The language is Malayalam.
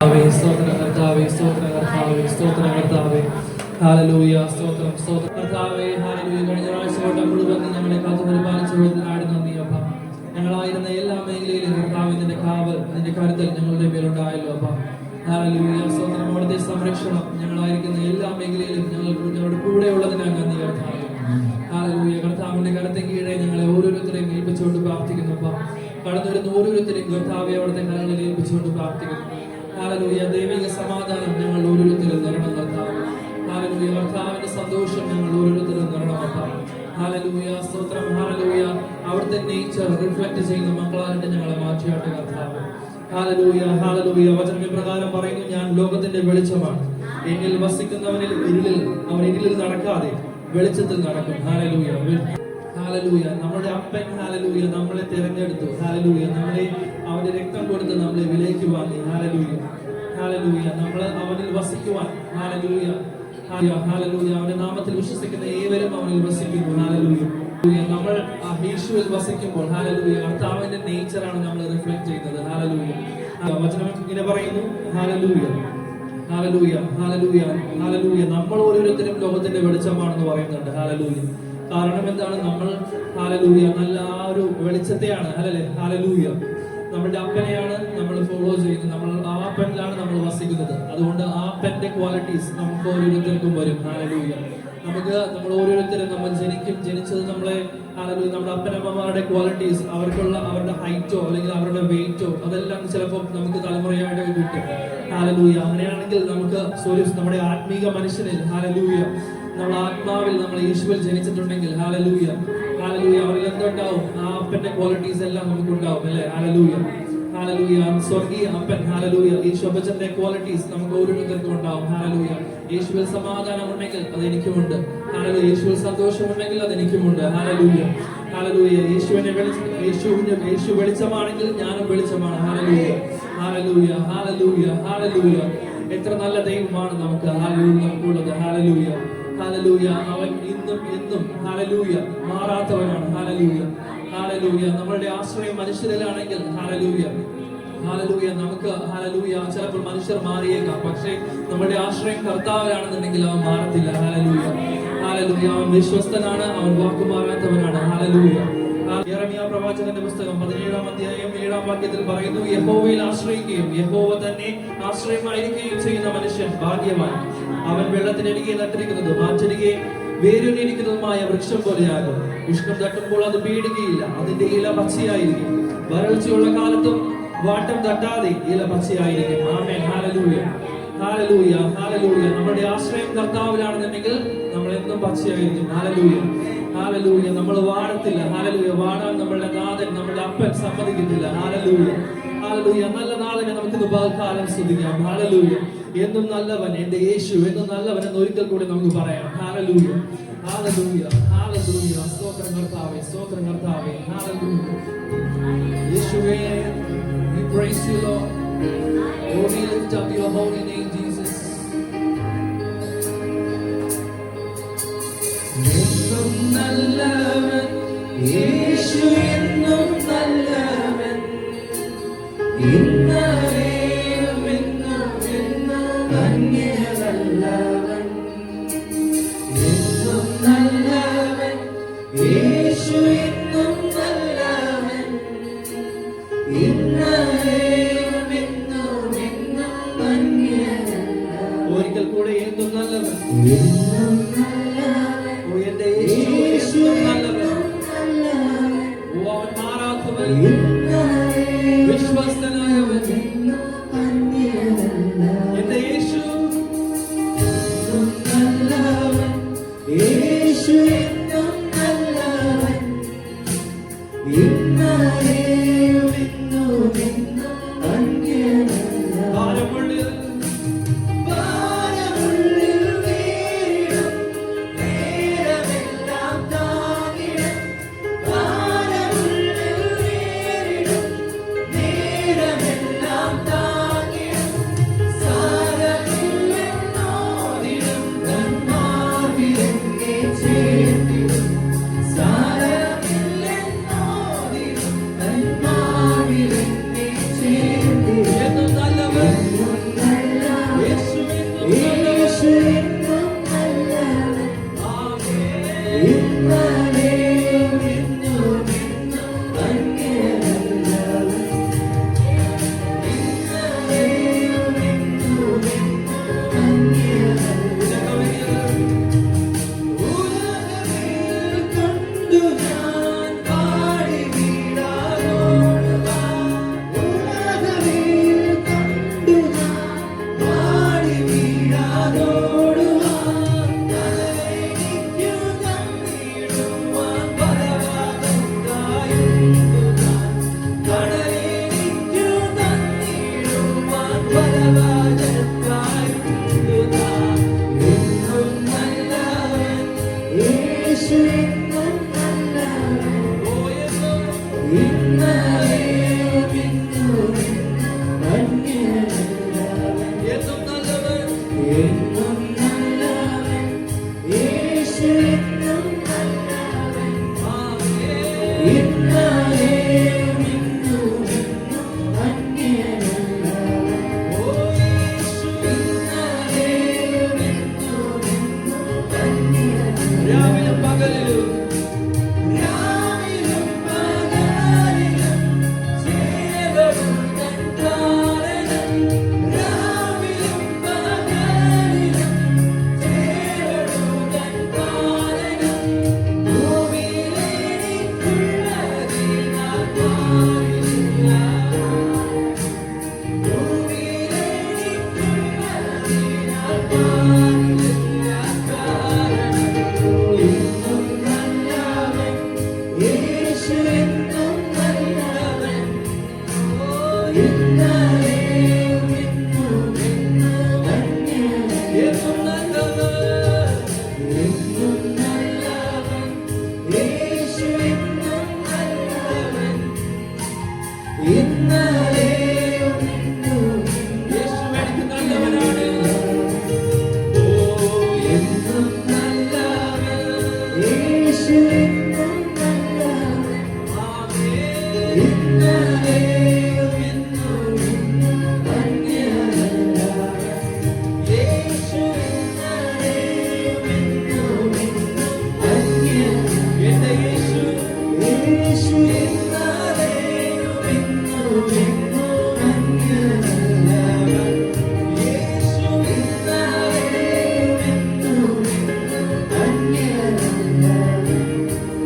സ്തോത്രം കർത്താവേ, സ്തോത്രം കർത്താവേ, സ്തോത്രം കർത്താവേ. ഹല്ലേലൂയ, സ്തോത്രം സ്തോത്രം കർത്താവേ. ഹല്ലേലൂയ. കഴിഞ്ഞ ആഴ്ച മുഴുവൻ ഞങ്ങളെ കാത്തു പരിപാലിച്ചു നന്ദി അപ്പ. ഞങ്ങളായിരുന്ന എല്ലാ മേഖലയിലും കർത്താവ് നിന്റെ കാവൽ, നിന്റെ കരുതൽ ഞങ്ങളുടെ മേലുണ്ടായല്ലോ അപ്പ. ഹല്ലേലൂയ, സ്തോത്രം. അവിടുത്തെ സംരക്ഷണം ഞങ്ങളായിരിക്കുന്ന എല്ലാ മേഖലയിലും ഞങ്ങളുടെ കൂടെ ഉള്ളതിനാൽ നന്ദി കർത്താവേ. ഹല്ലേലൂയ. കർത്താവിന്റെ കരത്തെ കീഴെ ഞങ്ങളെ ഓരോരുത്തരെയും ഏൽപ്പിച്ചുകൊണ്ട് പ്രാർത്ഥിക്കുന്നു അപ്പ. കടന്നു വരുന്ന ഓരോരുത്തരെയും കർത്താവെ അവിടുത്തെ കരങ്ങളിൽ ഏൽപ്പിച്ചുകൊണ്ട് പ്രാർത്ഥിക്കുന്നു. ഹല്ലേലൂയ. ദൈവിക സമാധാനം ഞങ്ങൾ ഓരോരുത്തരും നിറണം കർത്താവ്. ഹല്ലേലൂയ. കർത്താവിന്റെ സന്തോഷം ഞങ്ങൾ ഓരോരുത്തരും നിറണം കർത്താവ്. ഹല്ലേലൂയ, സ്തോത്രം. ഹല്ലേലൂയ. അവിടുത്തെ നേച്ചർ റിഫ്ലക്ട് ചെയ്യുന്ന മക്കളായിട്ട് ഞങ്ങളെ മാറ്റിയാട്ടെ കർത്താവ്. Hallelujah, hallelujah. വചനം പ്രകാരം പറയുന്നു, ഞാൻ ലോകത്തിന്റെ വെളിച്ചമാണ്. എന്നിൽ വസിക്കുന്നവനിൽ അവൻ ഇരുളിൽ നടക്കാതെ വെളിച്ചത്തിൽ നടക്കും. ഹല്ലേലൂയ, ഹല്ലേലൂയ. നമ്മുടെ അപ്പൻ ഹല്ലേലൂയ നമ്മളെ തിരഞ്ഞെടുത്തു. ഹല്ലേലൂയ. നമ്മളെ അവന്റെ രക്തം കൊടുത്ത് നമ്മളെ വിലയ്ക്ക് വാങ്ങി. Hallelujah, hallelujah. നമ്മൾ അവനിൽ വസിക്കുവാൻ. Hallelujah, hallelujah. അവന്റെ നാമത്തിൽ വിശ്വസിക്കുന്ന ഏവരും അവനിൽ വസിക്കുന്നു. ഹല്ലേലൂയ. നമ്മൾ യേശുവിൽ വസിക്കുമ്പോൾ ഹല്ലേലൂയ കർത്താവിന്റെ നേച്ചറാണ് നമ്മൾ റിഫ്ലക്ട് ചെയ്യുന്നത്. ഹല്ലേലൂയ. വചനം ഇങ്ങനെ പറയുന്നു, ഹല്ലേലൂയ, ഹല്ലേലൂയ, ഹല്ലേലൂയ, ഹല്ലേലൂയ. നമ്മൾ ഓരോരുത്തരും ലോകത്തിന്റെ വെളിച്ചമാണെന്ന് പറയുന്നുണ്ട്. ഹല്ലേലൂയ. കാരണം എന്താണ്? നമ്മൾ ഹല്ലേലൂയ നല്ല ആ ഒരു വെളിച്ചത്തെയാണ് ഹല്ലേലൂയ നമ്മുടെ അപ്പനെയാണ് നമ്മൾ ഫോളോ ചെയ്യുന്നത്. നമ്മൾ ആ അപ്പനിലാണ് നമ്മൾ വസിക്കുന്നത്. അതുകൊണ്ട് ആ അപ്പന്റെ ക്വാളിറ്റീസ് നമുക്ക് ഓരോരുത്തർക്കും വരും. ഹല്ലേലൂയ. നമ്മൾ ഓരോരുത്തരും നമ്മൾ ജനിച്ചത് നമ്മളെ ഹല്ലേലൂയ നമ്മുടെ അപ്പനമ്മമാരുടെ ക്വാളിറ്റീസ്, അവരുടെ ഹൈറ്റോ അല്ലെങ്കിൽ അവരുടെ വെയിറ്റോ അതെല്ലാം ചിലപ്പോൾ നമുക്ക് തലമുറയായിട്ട് കിട്ടും. ഹല്ലേലൂയ. അങ്ങനെയാണെങ്കിൽ നമുക്ക് നമ്മുടെ ആത്മീക മനുഷ്യനിൽ ഹല്ലേലൂയ നമ്മൾ ആത്മാവിൽ നമ്മൾ യേശുവിൽ ജനിച്ചിട്ടുണ്ടെങ്കിൽ ഹല്ലേലൂയ, ഹല്ലേലൂയ അവരിൽ എന്തുണ്ടാവും? ആ അപ്പന്റെ ക്വാളിറ്റീസ് എല്ലാം നമുക്ക് ഉണ്ടാവും അല്ലെ? Hallelujah, hallelujah. സ്വർഗീയ അപ്പൻ ഹല്ലേലൂയ യേശുവിന്റെ ക്വാളിറ്റീസ് നമുക്ക് ഓരോരുത്തർക്കും ഉണ്ടാവും. ഹല്ലേലൂയ. യേശുവിൽ സമാധാനം ഉണ്ടെങ്കിൽ അത് എനിക്കുമുണ്ട്. ഹല്ലേലൂയ. യേശുവിൽ സന്തോഷമുണ്ടെങ്കിൽ അത് എനിക്കുമുണ്ട്. Hallelujah, hallelujah. യേശു വെളിച്ചമാണെങ്കിൽ ഞാനും വെളിച്ചമാണ്. ഹല്ലേലൂയ, ഹല്ലേലൂയ, ഹല്ലേലൂയ, ഹല്ലേലൂയ. എത്ര നല്ല ദൈവമാണ് നമുക്ക് ഹല്ലേലൂയ നമുക്കുള്ളത്. ഹല്ലേലൂയ, ഹല്ലേലൂയ. അവൻ ഇന്നും എന്നും ഹല്ലേലൂയ മാറാത്തവനാണ്. ഹല്ലേലൂയ, ഹല്ലേലൂയ. നമ്മളുടെ ആശ്രയം മനുഷ്യരിലാണെങ്കിൽ ഹല്ലേലൂയ, ഹല്ലേലൂയ നമുക്ക് ഹല്ലേലൂയ ചിലപ്പോൾ മനുഷ്യർ മാറിയേക്കാം, പക്ഷേ നമ്മുടെ ആശ്രയം കർത്താവിലാണെന്നുണ്ടെങ്കിൽ അവൻ മാറത്തില്ല. ഹല്ലേലൂയ, ഹല്ലേലൂയ. അവൻ വിശ്വസ്തനാണ്, അവൻ വാക്കുമാറാത്തവനാണ്. ഹല്ലേലൂയ. യെരമ്യാ പ്രവാചകന്റെ പുസ്തകം 17-ാം അധ്യായം 7-ാം വാക്യത്തിൽ പറയുന്നു, യഹോവയിൽ ആശ്രയിക്കുകയും യഹോവ തന്നെ ആശ്രയമായിരിക്കുകയും ചെയ്യുന്ന മനുഷ്യൻ ഭാഗ്യവാൻ. അവൻ വെള്ളത്തിനരികെ നട്ടിരിക്കുന്നതും മാറ്റരികെ വേരൂന്നിരിക്കുന്നതുമായ വൃക്ഷം പോലെയാകും. ഉഷ്ണം തട്ടുമ്പോൾ അത് പേടിക്കുകയില്ല, അതിന്റെ ഇല പച്ചയായിരിക്കും. വരൾച്ചയുള്ള കാലത്തും വാട്ടം തട്ടാതെ ഇല പച്ചയായിരിക്കും. ആമേൻ. ഹല്ലേലൂയ, ഹല്ലേലൂയ, ഹല്ലേലൂയ. നമ്മുടെ ആശ്രയം കർത്താവിലാണെന്നുണ്ടെങ്കിൽ നമ്മൾ എന്നും പച്ചയായിരിക്കും. Hallelujah, hallelujah. നമ്മൾ വാടത്തില്ല. ഹല്ലേലൂയ. വാടാൻ നമ്മളുടെ നാഥൻ, നമ്മുടെ അപ്പൻ സമ്മതിക്കത്തില്ല. Hallelujah, hallelujah. നല്ല നാഥനെ നമുക്ക് പകൽക്കാലം സ്തുതിക്കാം. ഹല്ലേലൂയ. എന്നും നല്ലവൻ എന്റെ യേശു, എന്നും നല്ലവൻ എന്ന് ഒരിക്കൽ കൂടി നമുക്ക് പറയാം. ഹല്ലേലൂയ, ഹല്ലേലൂയ, ഹല്ലേലൂയ. സ്തോത്രം കർത്താവേ, സ്തോത്രം കർത്താവേ. ഹല്ലേലൂയ. യേശുവേ, we praise you Lord. Oh, we lift up your holy name Jesus. എന്നും നല്ലവൻ യേശു, എന്നും നല്ലവൻ. ഇന്നലെയും എന്നും അങ്ങേയല്ലവൻ. എന്നും നല്ലവൻ യേശു, എന്നും നല്ലവൻ. ഇന്നലെയും എന്നും അങ്ങേയല്ലവൻ. ഒരിക്കൽ കൂടെ എന്നും നല്ലവൻ, എന്നും നല്ലവൻ. ഓ എന്റെ യേശു നല്ലവൻ. ഓ അവൻ മാറാത്തവൻ, വിശ്വസ്തനായവൻ. എന്റെ യേശു നല്ലവൻ, യേശു എന്നും നല്ലവൻ. ഇന്നലെയും എന്നും അങ്ങേയല്ലവൻ. ഭാരമുള്ളിൽ വീഴും യേശു